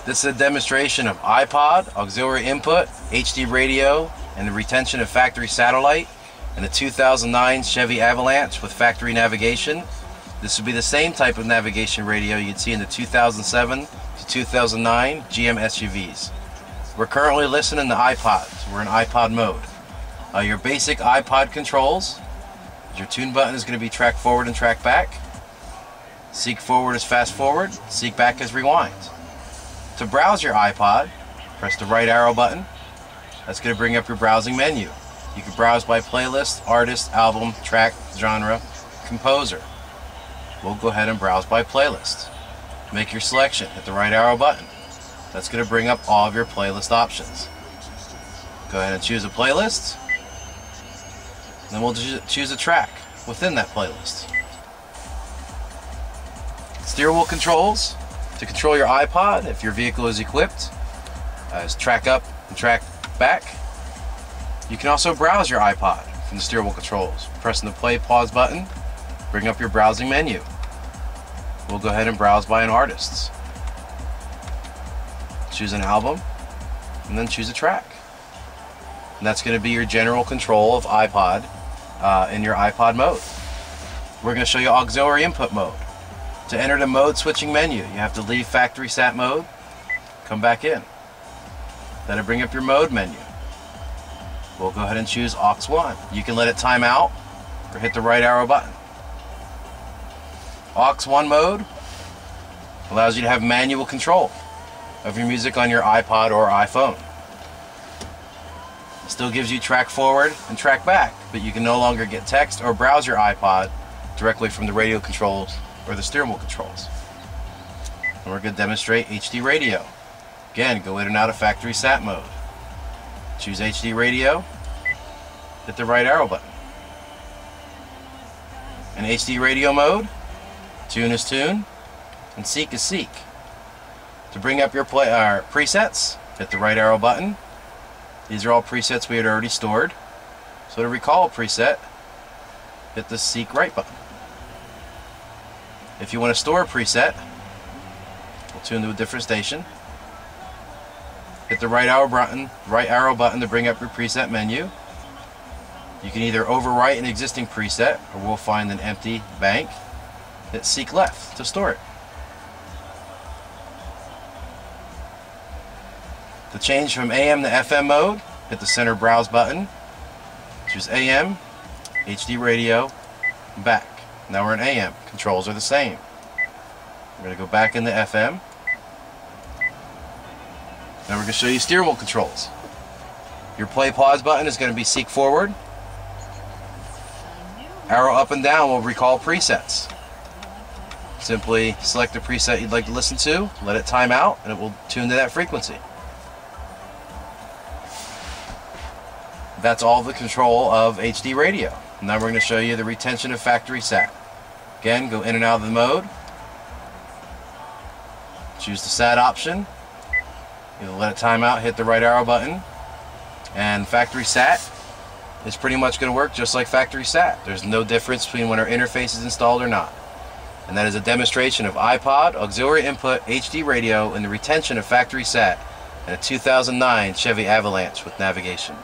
This is a demonstration of iPod, auxiliary input, HD radio, and the retention of factory satellite, and the 2009 Chevy Avalanche with factory navigation. This would be the same type of navigation radio you'd see in the 2007 to 2009 GM SUVs. We're currently listening to iPods. We're in iPod mode. Your basic iPod controls. Your tune button is going to be track forward and track back. Seek forward is fast forward. Seek back is rewind. To browse your iPod, press the right arrow button. That's going to bring up your browsing menu. You can browse by playlist, artist, album, track, genre, composer. We'll go ahead and browse by playlist. Make your selection. Hit the right arrow button. That's going to bring up all of your playlist options. Go ahead and choose a playlist. Then we'll choose a track within that playlist. Steer wheel controls. To control your iPod, if your vehicle is equipped, is track up and track back. You can also browse your iPod from the steer wheel controls. Pressing the play pause button, bring up your browsing menu. We'll go ahead and browse by an artist. Choose an album, and then choose a track. And that's going to be your general control of iPod in your iPod mode. We're going to show you auxiliary input mode. To enter the mode switching menu, you have to leave factory sat mode, come back in. That'll bring up your mode menu. We'll go ahead and choose aux 1. You can let it time out or hit the right arrow button. Aux 1 mode allows you to have manual control of your music on your iPod or iPhone. It still gives you track forward and track back, but you can no longer get text or browse your iPod directly from the radio controls or the steering wheel controls. And we're going to demonstrate HD radio. Again, go in and out of factory sat mode. Choose HD radio, hit the right arrow button. In HD radio mode, tune is tune, and seek is seek. To bring up your presets, hit the right arrow button. These are all presets we had already stored. So to recall a preset, hit the seek right button. If you want to store a preset, we'll tune to a different station. Hit the right arrow button to bring up your preset menu. You can either overwrite an existing preset, or we'll find an empty bank. Hit seek left to store it. To change from AM to FM mode, hit the center browse button, choose AM, HD radio, and back. Now we're in AM. Controls are the same. We're going to go back into FM. Now we're going to show you steering wheel controls. Your play pause button is going to be seek forward. Arrow up and down will recall presets. Simply select the preset you'd like to listen to, let it time out, and it will tune to that frequency. That's all the control of HD radio. Now we're going to show you the retention of factory sat. Again, go in and out of the mode. Choose the sat option. You'll let it time out, hit the right arrow button. And factory sat is pretty much going to work just like factory sat. There's no difference between when our interface is installed or not. And that is a demonstration of iPod, auxiliary input, HD radio, and the retention of factory sat in a 2009 Chevy Avalanche with navigation.